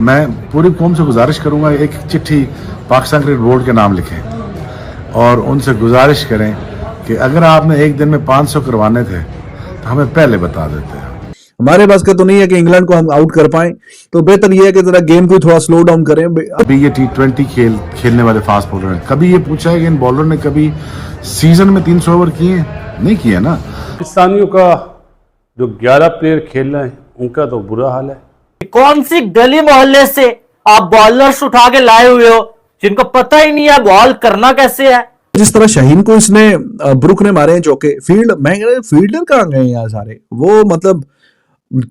मैं पूरी कौम से गुजारिश करूंगा, एक चिट्ठी पाकिस्तान क्रिकेट बोर्ड के नाम लिखें और उनसे गुजारिश करें कि अगर आपने एक दिन में 500 करवाने थे तो हमें पहले बता देते हैं। हमारे पास का तो नहीं है कि इंग्लैंड को हम आउट कर पाएं, तो बेहतर यह है कि जरा गेम को थोड़ा स्लो डाउन करें। अभी ये T20 खेलने वाले फास्ट बॉलर हैं, कभी ये पूछा है कि इन बॉलर ने कभी सीजन में 300 ओवर किए? नहीं किए ना। पाकिस्तानियों का जो 11 प्लेयर खेल रहे हैं उनका तो बुरा हाल है। कौन सी गली मोहल्ले से आप बॉलर्स उठा के लाए हुए हो जिनको पता ही नहीं है बॉल करना कैसे है। जिस तरह शाहीन को इसने ब्रुक ने मारे हैं चौके, फील्डर कहाँ गए यार सारे, वो मतलब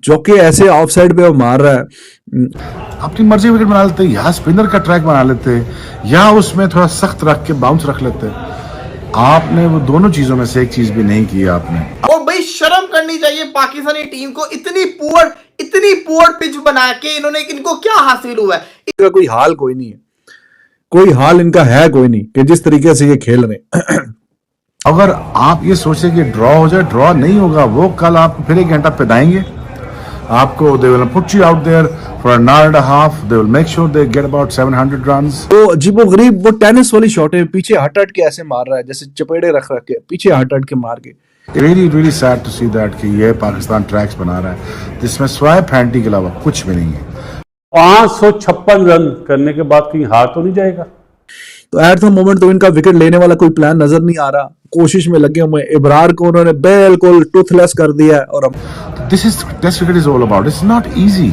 चौके ऐसे ऑफ साइड पे वो मार रहा है। अपनी मर्जी विकेट बना लेते, या स्पिनर का ट्रैक बना लेते, या उसमें थोड़ा सख्त रख के बाउंस रख लेते। आपने वो दोनों चीजों में से एक चीज भी नहीं की आपने। और भाई शर्म करनी चाहिए पाकिस्तानी टीम को, इतनी पुअर पिच बना के इनको क्या हासिल हुआ है। इनका कोई हाल कोई नहीं है, कोई हाल इनका है कोई नहीं कि जिस तरीके से ये खेल रहे। अगर आप ये सोचे कि ड्रॉ हो जाए, ड्रॉ नहीं होगा। वो कल आपको फिर 1 घंटा पिदाएंगे आपको। They will put you out there for an hour and a half. They will make sure they get about 700 runs. तो अजीबोगरीब वो टेनिस वाली शॉट है, पीछे हट के ऐसे मार रहा है जैसे चपेड़े रख के, पीछे हट के मार के। Really sad to see that कि ये पाकिस्तान ट्रैक्स बना रहा है जिसमें स्वाय फैंटी के अलावा कुछ भी नहीं है। 556 रन करने के बाद कहीं हार तो नहीं जाएगा। तो एट द मोमेंट तो इनका विकेट लेने वाला कोई प्लान नजर नहीं आ रहा। कोशिश में लगे हुए इब्रार को उन्होंने बिल्कुल टूथलेस कर दिया है। और this is test cricket is all about, it's not easy,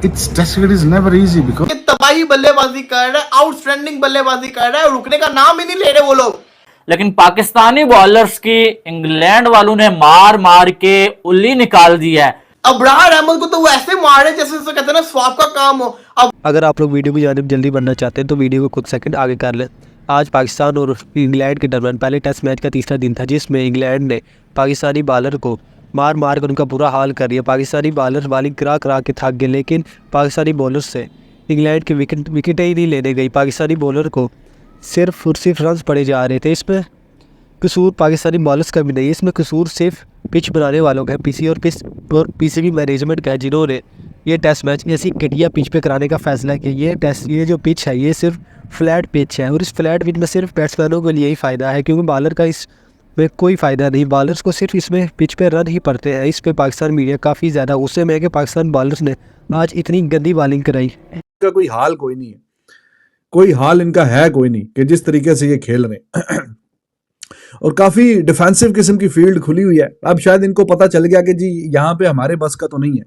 it's test cricket is never easy because तबाही बल्लेबाजी कर रहा है, आउटस्टैंडिंग बल्लेबाजी कर रहा है, रुकने का नाम ही नहीं ले रहे वो लोग। लेकिन पाकिस्तानी बॉलर्स की इंग्लैंड वालों ने मार मार के उल्ली निकाल दी है। अब्रार अहमद को तो वो ऐसे मारे जैसे कहते हैं ना स्वाब का काम हो। अब अगर आप लोग वीडियो की जानिब जल्दी बढ़ना चाहते हैं तो वीडियो को कुछ सेकंड आगे कर लें। आज पाकिस्तान और इंग्लैंड के दरमियान पहले टेस्ट मैच का तीसरा दिन था, जिसमें इंग्लैंड ने पाकिस्तानी बॉलर को मार मार कर उनका बुरा हाल कर दिया। पाकिस्तानी बॉलर वाली करा के थक गए, लेकिन पाकिस्तानी बॉलर से इंग्लैंड के विकेटें ही नहीं लेने गई। पाकिस्तानी बॉलर को सिर्फ रन पड़े जा रहे थे। इसमें कसूर पाकिस्तानी बॉलर्स का भी नहीं, इसमें कसूर सिर्फ पिच बनाने वालों का है, पीसीबी मैनेजमेंट का है, जिन्होंने ये टेस्ट मैच ऐसी घटिया पिच पे कराने का फैसला किया। ये जो पिच है ये सिर्फ फ्लैट पिच है, और इस फ्लैट पिच में सिर्फ बैट्समैनों के लिए ही फ़ायदा है, क्योंकि बॉलर का इसमें कोई फ़ायदा नहीं। बॉलर्स को सिर्फ इसमें पिच पे रन ही पड़ते हैं। इस पे पाकिस्तान मीडिया काफ़ी ज़्यादा गुस्से में है कि पाकिस्तान बॉलर्स ने आज इतनी गंदी बॉलिंग कराई। इनका कोई हाल कोई नहीं है, कोई हाल इनका है कोई नहीं कि जिस तरीके से ये खेल रहे। और काफ़ी डिफेंसिव किस्म की फील्ड खुली हुई है। अब शायद इनको पता चल गया कि जी यहाँ पे हमारे बस का तो नहीं है,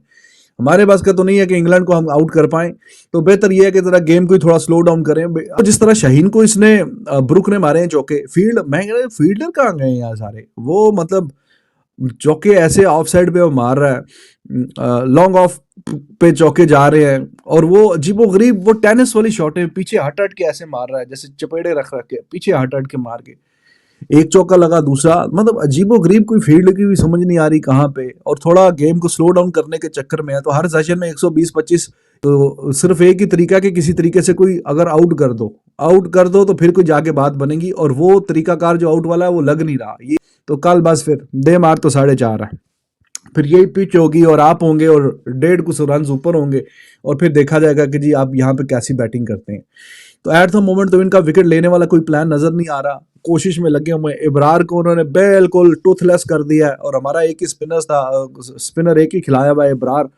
हमारे पास का तो नहीं है कि इंग्लैंड को हम आउट कर पाएं, तो बेहतर यह है कि जरा गेम को थोड़ा स्लो डाउन करें। जिस तरह शाहीन को इसने ब्रुक ने मारे हैं चौके, फील्डर कहाँ गए यार सारे, वो मतलब चौके ऐसे ऑफ साइड पे वो मार रहा है, लॉन्ग ऑफ पे चौके जा रहे हैं। और वो अजीबोगरीब वो टेनिस वाली शॉट है, पीछे हट के ऐसे मार रहा है जैसे चपेड़े रख के, पीछे हट के मार के। एक चौका लगा, दूसरा, मतलब अजीबोगरीब कोई फील्ड की भी समझ नहीं आ रही कहाँ पे। और थोड़ा गेम को स्लो डाउन करने के चक्कर में है, तो हर सेशन में 120-25 तो सिर्फ एक ही तरीका कि किसी तरीके से कोई अगर आउट कर दो तो फिर कोई जाके बात बनेगी। और वो तरीकाकार जो आउट वाला है वो लग नहीं रहा। ये तो कल बस फिर दे मार तो 4.5 है, फिर यही पिच होगी और आप होंगे और 1.5 कुछ रन ऊपर होंगे, और फिर देखा जाएगा कि जी आप यहाँ पे कैसी बैटिंग करते हैं। तो एट द मोमेंट तो इनका विकेट लेने वाला कोई प्लान नजर नहीं आ रहा। कोशिश में लगे हुए इब्रार को उन्होंने बिल्कुल टूथलेस कर दिया है। और हमारा एक ही स्पिनर एक ही खिलाया हुआ है इब्रार,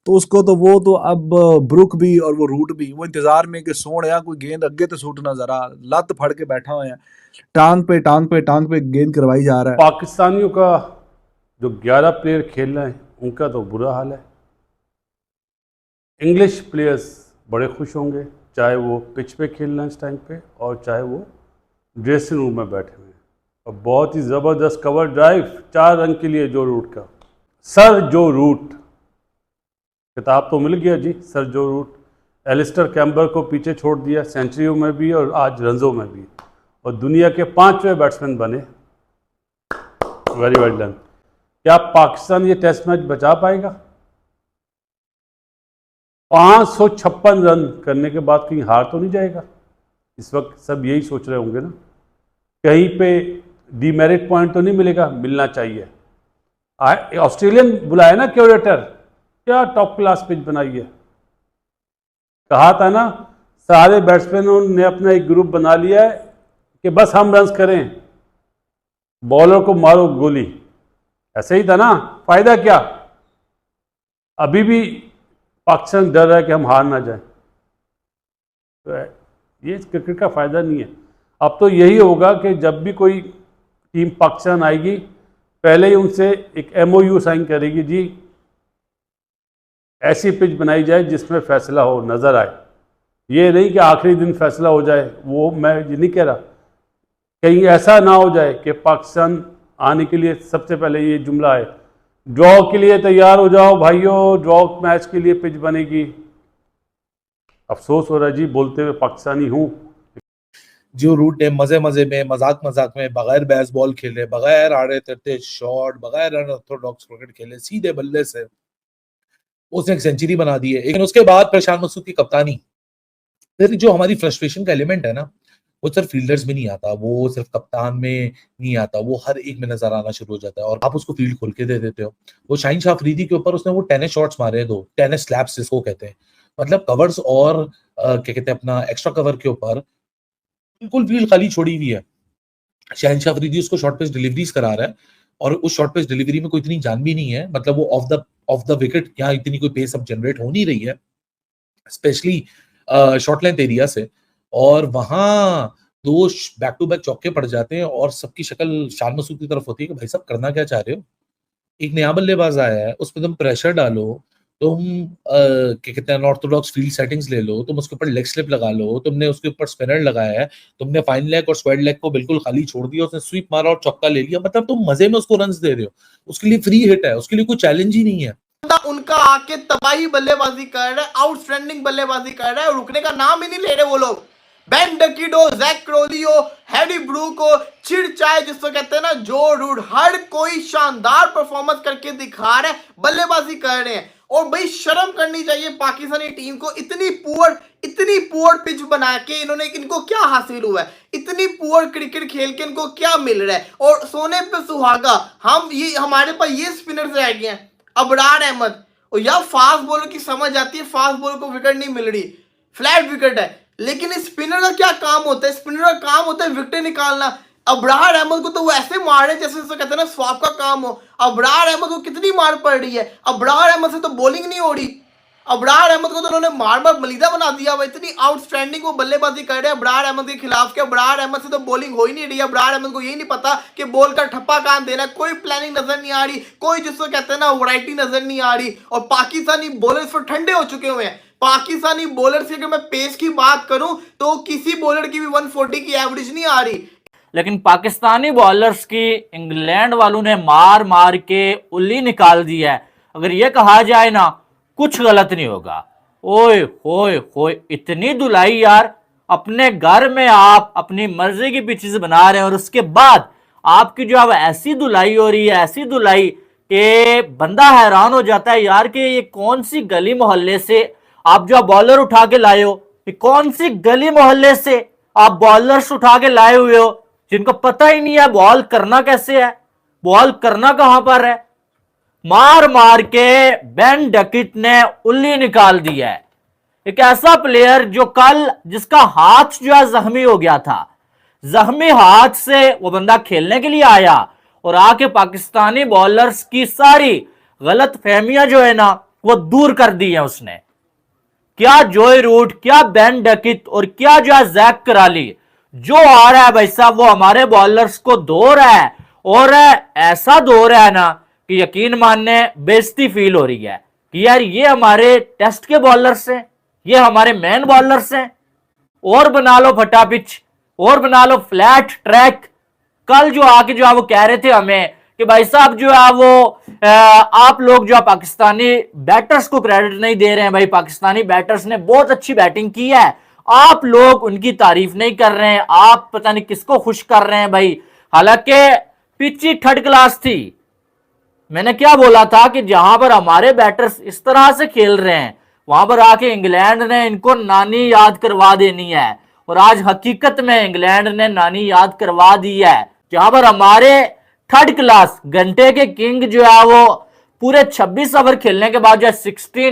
तो उसको तो वो तो अब ब्रुक भी और वो रूट भी वो इंतजार में कि सोने कोई गेंद अगे तो सूट ना, जरा लत फड़ के बैठा हुए हैं, टांग पे गेंद करवाई जा रहा है। पाकिस्तानियों का जो 11 प्लेयर खेल रहे हैं उनका तो बुरा हाल है। इंग्लिश प्लेयर्स बड़े खुश होंगे, चाहे वो पिच पे खेल रहे हैं इस टाइम पे, और चाहे वो ड्रेसिंग रूम में बैठे हुए हैं। और बहुत ही ज़बरदस्त कवर ड्राइव 4 रन के लिए जो रूट का। सर जो रूट खिताब तो मिल गया जी। सर जो रूट एलिस्टर कैम्बर को पीछे छोड़ दिया, सेंचुरियों में भी और आज रनों में भी, और दुनिया के 5वें बैट्समैन बने। Very well done. क्या पाकिस्तान ये टेस्ट मैच बचा पाएगा? 556 रन करने के बाद कहीं हार तो नहीं जाएगा? इस वक्त सब यही सोच रहे होंगे ना, कहीं पे डीमेरिट पॉइंट तो नहीं मिलेगा? मिलना चाहिए। ऑस्ट्रेलियन बुलाया ना क्यूरेटर, क्या टॉप क्लास पिच बनाई है। कहा था ना, सारे बैट्समैनों ने अपना एक ग्रुप बना लिया है कि बस हम रन करें, बॉलर को मारो गोली। ऐसे ही था ना, फायदा क्या? अभी भी पाकिस्तान डर रहा है कि हम हार ना जाए। तो ये क्रिकेट का फायदा नहीं है। अब तो यही होगा कि जब भी कोई टीम पाकिस्तान आएगी, पहले ही उनसे एक MOU साइन करेगी, जी ऐसी पिच बनाई जाए जिसमें फैसला हो, नजर आए। ये नहीं कि आखिरी दिन फैसला हो जाए, वो मैं ये नहीं कह रहा। कहीं ऐसा ना हो जाए कि पाकिस्तान आने के लिए सबसे पहले ये जुमला है, ड्रॉ के लिए तैयार हो जाओ भाइयों, ड्रॉ मैच के लिए पिच बनेगी। अफसोस हो रहा है जी, बोलते हुए पाकिस्तानी हूँ। जो रूट ने मजे मजे में, मजाक मजाक में, बगैर बेसबॉल खेले, बगैर आड़े तिरते शॉट, बगैर अनऑर्थोडॉक्स क्रिकेट खेले, सीधे बल्ले से उसने एक सेंचुरी बना दी है। लेकिन उसके बाद प्रशांत मसूद की कप्तानी, फिर जो हमारी फ्रस्ट्रेशन का एलिमेंट है ना, वो सिर्फ फील्डर्स में नहीं आता, वो सिर्फ कप्तान में नहीं आता, वो हर एक में नजर आना शुरू हो जाता है। और आप उसको फील्ड खोल के दे देते हो। वो शाहीन शाह अफरीदी के ऊपर उसने वो टेनिस शॉट्स मारे, 2 टेनिस स्लैप्स जिसको कहते हैं, मतलब कवर्स और क्या कहते हैं अपना एक्स्ट्रा कवर के ऊपर बिल्कुल फील्ड खाली छोड़ी हुई है। शाहीन शाह अफरीदी उसको शॉर्ट पिच डिलीवरीज करा रहा है, और उस शॉर्ट पिच डिलीवरी में कोई इतनी जान भी नहीं है, मतलब वो ऑफ द विकेट यहाँ इतनी कोई पेस अब जनरेट हो नहीं रही है, स्पेशली शॉर्ट लेंथ एरिया से। और वहां 2 बैक टू बैक चौके पड़ जाते हैं, और सबकी शक्ल शान मसूद की तरफ होती है कि भाई साहब करना क्या चाह रहे हो? एक नया बल्लेबाज आया है, उस पर तुम प्रेशर डालो, तुम क्या कहते हैं अनऑर्थोडॉक्स फील्ड सेटिंग्स ले लो, तुम उसके ऊपर लेग स्लिप लगा लो, तुमने उसके ऊपर स्पिनर लगाया है, तुमने फाइन लेग और स्क्वाड लेग को बिल्कुल खाली छोड़ दिया, उसने स्वीप मारा और चौका ले लिया, मतलब तुम मजे में उसको रन्स दे रहे हो। उसके लिए फ्री हिट है, उसके लिए कोई चैलेंज ही नहीं है। उनका आके तबाही बल्लेबाजी कर रहा है, आउटस्टैंडिंग बल्लेबाजी कर रहा है, रुकने का नाम ही नहीं ले रहे वो लोग। बेन डकिट हो, जैक क्रोली हो, हैरी ब्रूक हो, चिड़ चाय जिसको कहते हैं ना, जो रूट, हर कोई शानदार परफॉर्मेंस करके दिखा रहा है, बल्लेबाजी कर रहे हैं। और भाई शर्म करनी चाहिए पाकिस्तानी टीम को, इतनी पुअर पिच बना के इनको क्या हासिल हुआ है? इतनी पुअर क्रिकेट खेल के इनको क्या मिल रहा है? और सोने पे सुहागा हमारे पास ये स्पिनर्स रह गए हैं, अबरार अहमद। और यार फास्ट बॉलर की समझ आती है, फास्ट बॉलर को विकेट नहीं मिल रही, फ्लैट विकेट है, लेकिन स्पिनर का क्या काम होता है? स्पिनर का काम होता है विकेट निकालना। अबरार अहमद को तो वो ऐसे मार रहे जैसे कहते हैं ना स्वाप का काम हो। अबरार अहमद को कितनी मार पड़ रही है, अबरार अहमद से तो बॉलिंग नहीं हो रही। अबरार अहमद को तो उन्होंने मार मलीदा बना दिया। इतनी आउटस्टैंडिंग वो बल्लेबाजी कर रहे हैं अबरार अहमद के खिलाफ के, अबरार अहमद से तो बॉलिंग हो ही नहीं रही। अबरार अहमद को यही नहीं पता कि बॉल का ठप्पा कहां देना है, कोई प्लानिंग नजर नहीं आ रही, कोई जिसको कहते हैं ना वैरायटी नजर नहीं आ रही। और पाकिस्तानी बॉलर्स पर ठंडे हो चुके हुए हैं। पाकिस्तानी बॉलर्स की अगर मैं पेस की बात करूं तो किसी बॉलर की भी 140 की एवरेज नहीं आ रही। लेकिन पाकिस्तानी बॉलर्स की इंग्लैंड वालों ने मार मार के उल्ली निकाल दी है। अगर ये कहा जाए ना कुछ गलत नहीं होगा। ओए होए होए, इतनी धुलाई यार, अपने घर में आप अपनी मर्जी की पिचेस बना रहे हैं और उसके बाद आपकी जो अब ऐसी धुलाई हो रही है, ऐसी धुलाई कि बंदा हैरान हो जाता है यार कि ये कौन सी गली मोहल्ले से आप जो बॉलर उठा के लाए हो, ये कौन सी गली मोहल्ले से आप बॉलर्स उठा के लाए हुए हो जिनको पता ही नहीं है बॉल करना कैसे है, बॉल करना कहां पर है। मार मार के बेन डकिट ने उल्ली निकाल दी है। एक ऐसा प्लेयर जो कल जिसका हाथ जो है जख्मी हो गया था, जख्मी हाथ से वो बंदा खेलने के लिए आया और आके पाकिस्तानी बॉलर्स की सारी गलत फहमियां जो है ना वो दूर कर दी है उसने। क्या जॉय रूट, क्या बेन डकिट और क्या जो है जैक कराली जो आ रहा है भाई साहब, वो हमारे बॉलर्स को धो रहा है। और ऐसा धो रहा है ना कि यकीन मानने बेइज्जती फील हो रही है कि यार ये हमारे टेस्ट के बॉलर्स हैं, ये हमारे मेन बॉलर्स हैं। और बना लो फटा पिच, और बना लो फ्लैट ट्रैक। कल जो आके जो है वो कह रहे थे हमें कि भाई साहब जो है वो आप लोग जो है पाकिस्तानी बैटर्स को क्रेडिट नहीं दे रहे हैं। भाई पाकिस्तानी बैटर्स ने बहुत अच्छी बैटिंग की है, आप लोग उनकी तारीफ नहीं कर रहे हैं, आप पता नहीं किसको खुश कर रहे हैं भाई। हालांकि पिच ही थर्ड क्लास थी। मैंने क्या बोला था कि जहां पर हमारे बैटर्स इस तरह से खेल रहे हैं वहां पर आके इंग्लैंड ने इनको नानी याद करवा देनी है। और आज हकीकत में इंग्लैंड ने नानी याद करवा दी है, जहां पर हमारे थर्ड क्लास घंटे के किंग जो है वो पूरे 26 ओवर खेलने के बाद जो 16